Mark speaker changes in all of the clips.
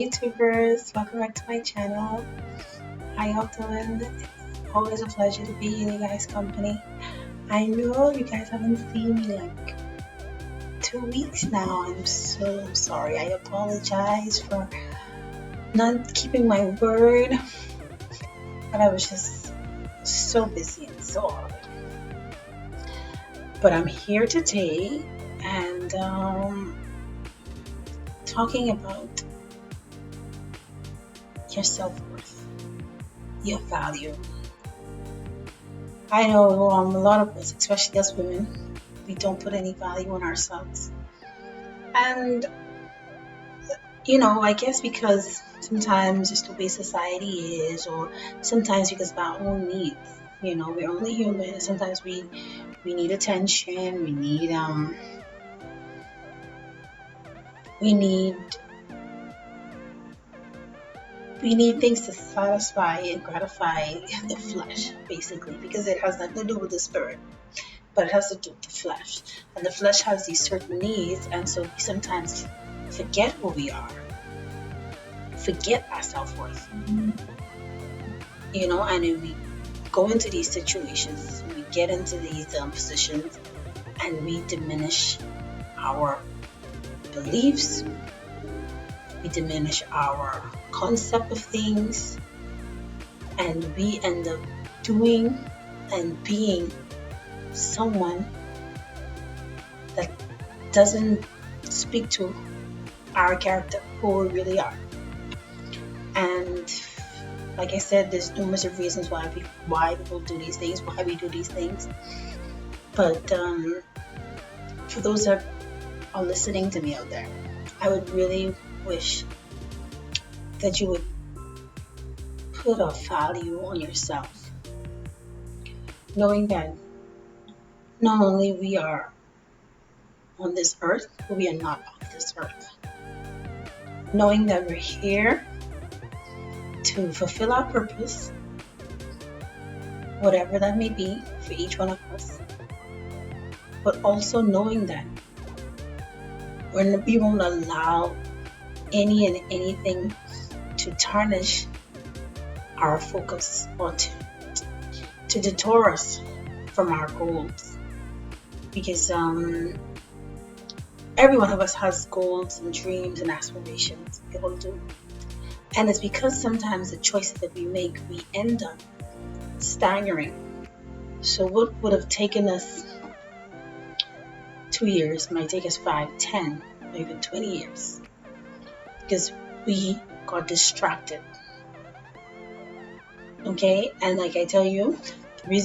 Speaker 1: YouTubers, welcome back to my channel. How y'all doing? It's always a pleasure to be in you guys' company. I know you guys haven't seen me like 2 weeks now. I'm so sorry. I apologize for not keeping my word, but I was just so busy and so hard. But I'm here today and talking about your self-worth, your value. I know a lot of us, especially us women, we don't put any value on ourselves. And, I guess because sometimes it's the way society is, or sometimes because of our own needs. We're only human. Sometimes we need attention. We need we need things to satisfy and gratify the flesh, basically, because it has nothing to do with the spirit, but it has to do with the flesh. And the flesh has these certain needs, and so we sometimes forget who we are, forget our self worth. And then we go into these situations, we get into these positions, and we diminish our beliefs, we diminish our concept of things, and we end up doing and being someone that doesn't speak to our character, who we really are. And like I said, there's numerous of reasons why people do these things, why we do these things. But for those that are listening to me out there, I would really wish that you would put a value on yourself, knowing that not only we are on this earth, but we are not of this earth. Knowing that we're here to fulfill our purpose, whatever that may be for each one of us, but also knowing that we won't allow any and anything to tarnish our focus or to detour us from our goals. Because every one of us has goals and dreams and aspirations. We all do. And it's because sometimes the choices that we make, we end up staggering. So what would have taken us 2 years might take us 5, 10, or even 20 years. Because we got distracted. Okay? And like I tell you, one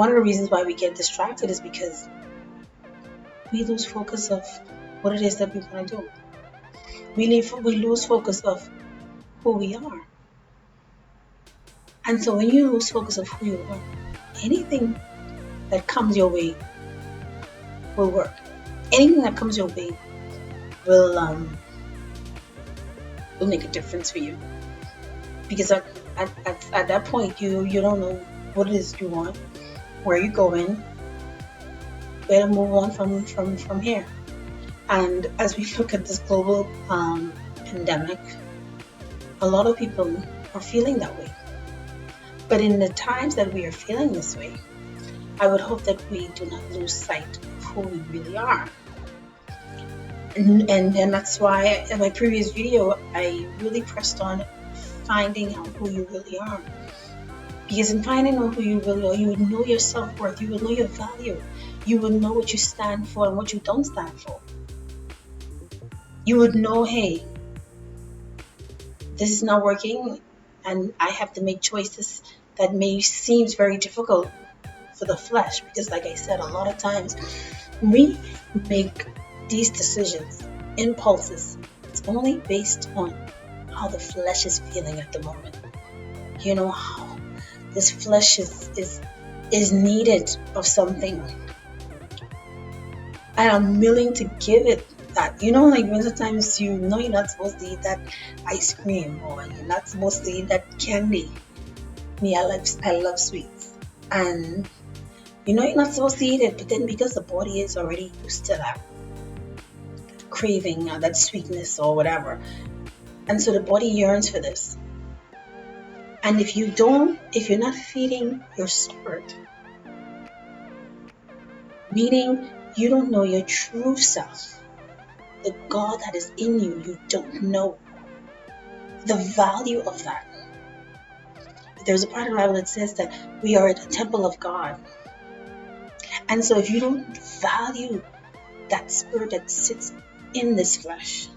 Speaker 1: of the reasons why we get distracted is because we lose focus of what it is that we want to do. We lose focus of who we are. And so when you lose focus of who you are, anything that comes your way will work. Anything that comes your way will make a difference for you. Because at that point, you don't know what it is you want, where you're going, where to move on from here. And as we look at this global pandemic, a lot of people are feeling that way. But in the times that we are feeling this way, I would hope that we do not lose sight of who we really are. And that's why in my previous video, I really pressed on finding out who you really are. Because in finding out who you really are, you would know your self-worth, you would know your value, you would know what you stand for and what you don't stand for. You would know, hey, this is not working, and I have to make choices that may seem very difficult for the flesh. Because like I said, a lot of times we make these decisions, impulses, it's only based on how the flesh is feeling at the moment. How this flesh is needed of something, and I'm willing to give it that. Like when sometimes you're not supposed to eat that ice cream, or you're not supposed to eat that candy. Me, I love sweets, and you're not supposed to eat it, but then because the body is already used to that craving, that sweetness or whatever. And so the body yearns for this. And if you're not feeding your spirit, meaning you don't know your true self, the God that is in you, you don't know the value of that. There's a part of the Bible that says that we are the temple of God. And so if you don't value that spirit that sits in this flesh,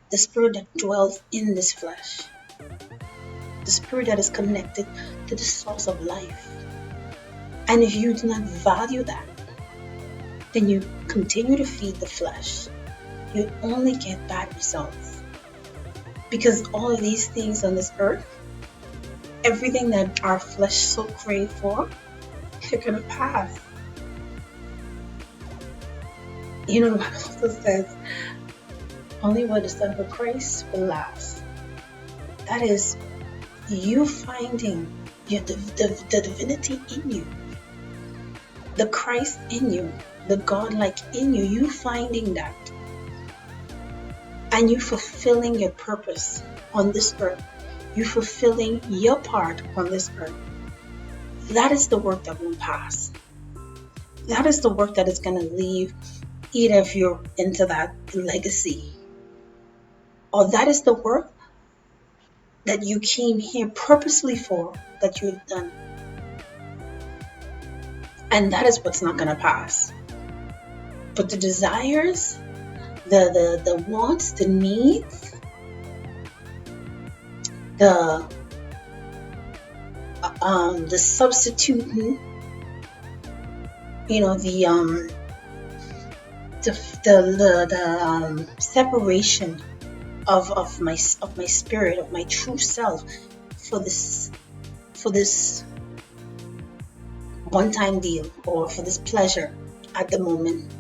Speaker 1: the spirit that dwells in this flesh, the spirit that is connected to the source of life, and if you do not value that, then you continue to feed the flesh, you only get bad results. Because all of these things on this earth, everything that our flesh so crave for, they're going to pass. You know, the Bible also says, only what is done for Christ will last. That is, you finding the divinity in you, the Christ in you, the God-like in you, you finding that, and you fulfilling your purpose on this earth, you fulfilling your part on this earth. That is the work that won't pass. That is the work that is going to leave, either if you're into that legacy, or that is the work that you came here purposely for, that you've done. And that is what's not going to pass. But the desires, the wants, the needs, the substituting, you know, the separation of my spirit, of my true self, for this one-time deal, or for this pleasure at the moment,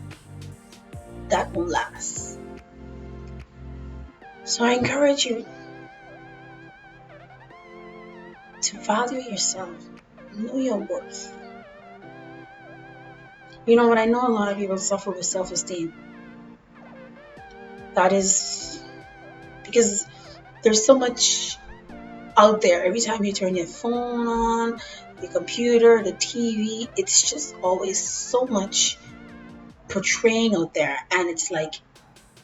Speaker 1: that won't last. So I encourage you to value yourself, know your worth. You know what? I know a lot of people suffer with self-esteem. That is because there's so much out there. Every time you turn your phone on, your computer, the TV, it's just always so much portraying out there. And it's like,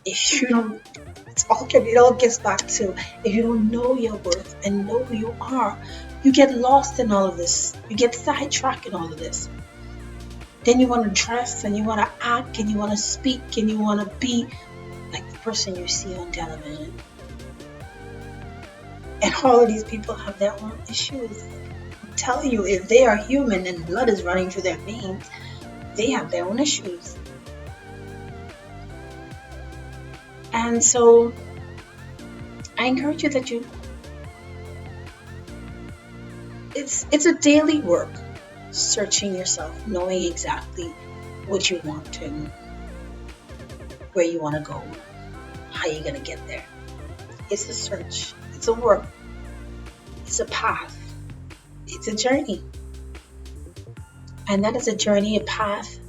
Speaker 1: if you don't, it all gets back to, if you don't know your worth and know who you are, you get lost in all of this. You get sidetracked in all of this. Then you want to dress, and you want to act, and you want to speak, and you want to be like the person you see on television. And all of these people have their own issues. I'm telling you, if they are human and blood is running through their veins, they have their own issues. And so I encourage you that it's a daily work, searching yourself, knowing exactly what you want and where you want to go, how you're going to get there. It's a search. It's a work. It's a path. It's a journey. And that is a journey, a path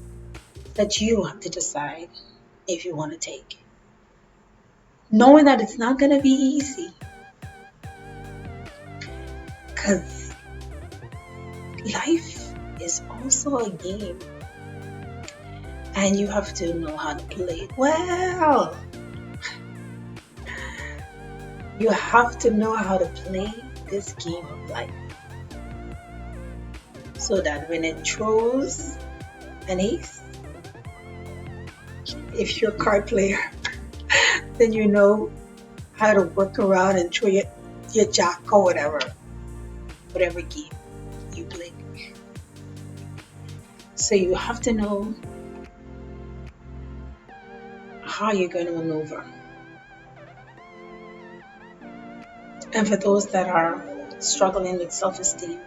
Speaker 1: that you have to decide if you want to take. Knowing that it's not going to be easy. Because life is also a game. And you have to know how to play it well. You have to know how to play this game of life, so that when it throws an ace, if you're a card player, then you know how to work around and throw your jack or whatever game you play. So you have to know how you're going to maneuver. And for those that are struggling with self-esteem,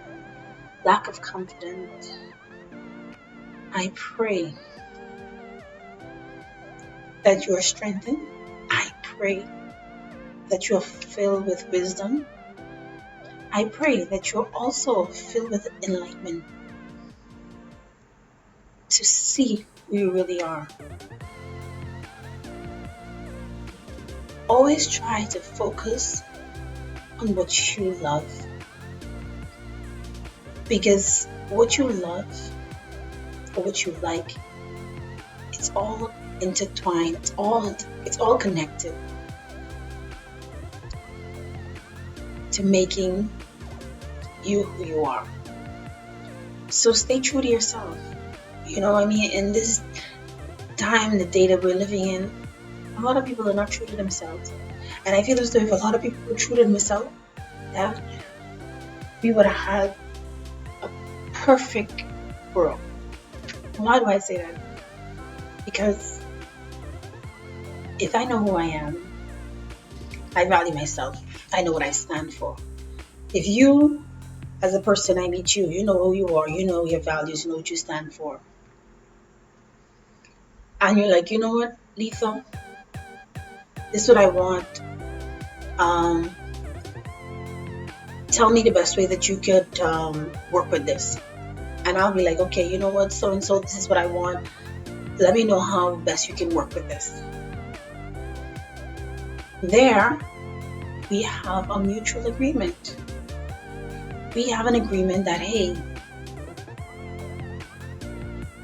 Speaker 1: lack of confidence, I pray that you are strengthened. I pray that you are filled with wisdom. I pray that you are also filled with enlightenment to see who you really are. always try to focus on what you love, because what you love or what you like, it's all intertwined, it's all connected to making you who you are. So stay true to yourself. In this time, the day that we're living in, a lot of people are not true to themselves. And I feel as though if a lot of people were true to themselves, that we would have had a perfect world. Why do I say that? Because if I know who I am, I value myself. I know what I stand for. If you, as a person, I meet you, you know who you are, you know your values, you know what you stand for. And you're like, you know what, Letha, this is what I want. Tell me the best way that you could work with this. And I'll be like, okay, you know what, so and so, this is what I want. Let me know how best you can work with this. There, we have a mutual agreement. We have an agreement that, hey,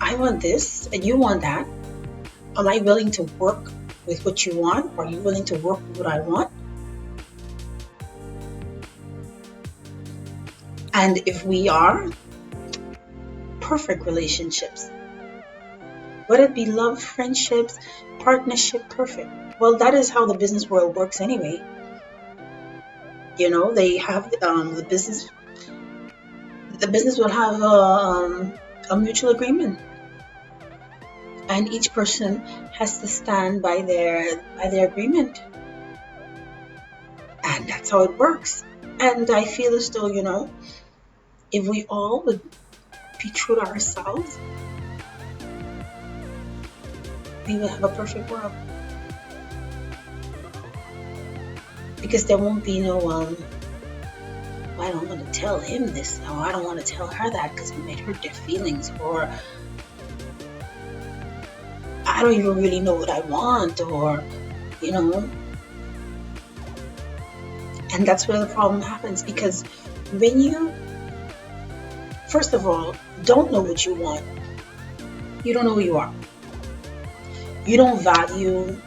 Speaker 1: I want this and you want that. Am I willing to work with what you want? Or are you willing to work with what I want? And if we are, perfect relationships. Whether it be love, friendships, partnership, perfect. Well, that is how the business world works anyway. They have the business will have a mutual agreement. And each person has to stand by their agreement. And that's how it works. And I feel as though, if we all would be true to ourselves, we will have a perfect world. Because there won't be no, I don't want to tell him this, or I don't want to tell her that because it might hurt their feelings, or I don't even really know what I want, or, and that's where the problem happens. Because when you, first of all, don't know what you want, you don't know who you are. You don't value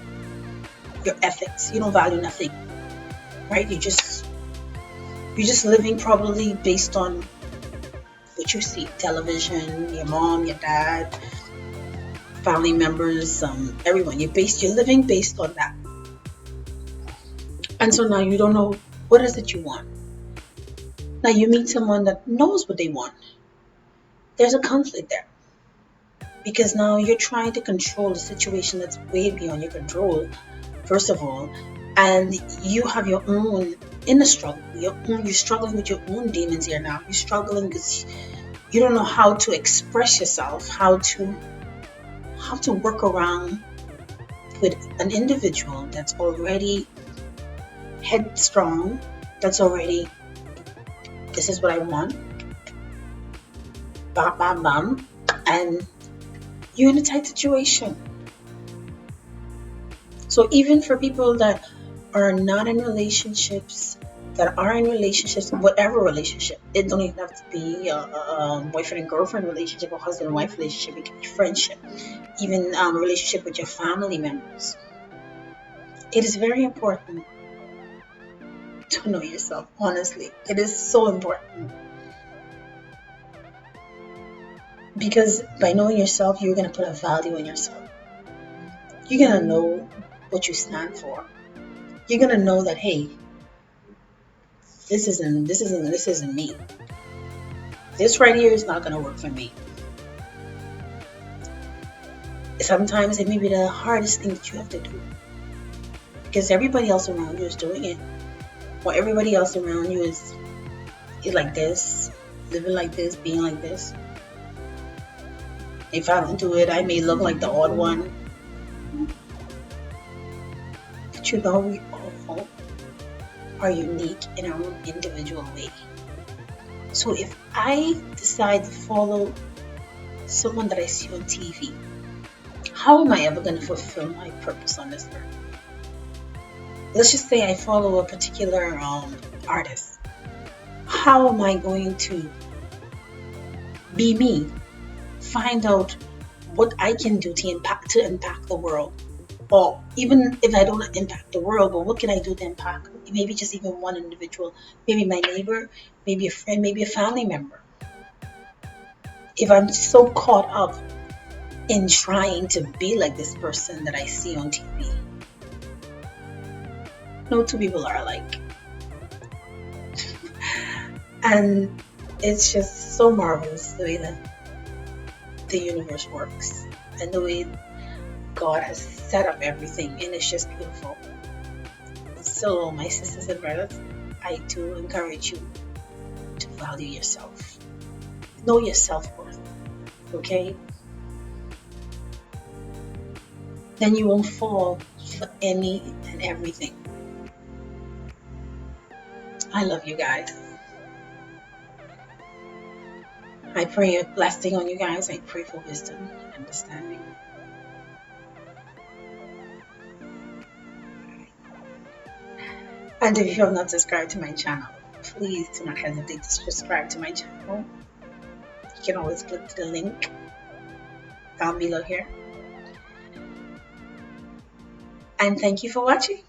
Speaker 1: your ethics. You don't value nothing, right? You're just living probably based on what you see, television, your mom, your dad, family members, everyone. You're living based on that. And so now you don't know what is it you want. Now you meet someone that knows what they want. There's a conflict there. Because now you're trying to control a situation that's way beyond your control, first of all. And you have your own inner struggle. You're struggling with your own demons here now. You're struggling because you don't know how to express yourself, how to work around with an individual that's already headstrong, that's already, this is what I want, bam, bam, bam, and you're in a tight situation. So even for people that are not in relationships, that are in relationships, whatever relationship, it don't even have to be a boyfriend and girlfriend relationship or husband and wife relationship. It can be friendship, even a relationship with your family members. It is very important to know yourself, honestly. It is so important. Because by knowing yourself, you're going to put a value in yourself. You're going to know what you stand for. You're going to know that, hey, this isn't me. This right here is not going to work for me. Sometimes it may be the hardest thing that you have to do. Because everybody else around you is doing it. Or everybody else around you is like this, living like this, being like this. If I don't do it, I may look like the odd one. But we all are unique in our own individual way. So if I decide to follow someone that I see on TV, how am I ever going to fulfill my purpose on this earth? let's just say I follow a particular artist. How am I going to be me? Find out what I can do to impact the world. Or even if I don't impact the world, but what can I do to impact maybe just even one individual, maybe my neighbor, maybe a friend, maybe a family member. If I'm so caught up in trying to be like this person that I see on TV, no two people are alike. And it's just so marvelous the way that the universe works and the way God has set up everything, and it's just beautiful. So, my sisters and brothers, I do encourage you to value yourself, know your self worth, okay? Then you won't fall for any and everything. I love you guys. I pray a blessing on you guys. I pray for wisdom and understanding. And if you have not subscribed to my channel, please do not hesitate to subscribe to my channel. You can always click the link down below here. And thank you for watching.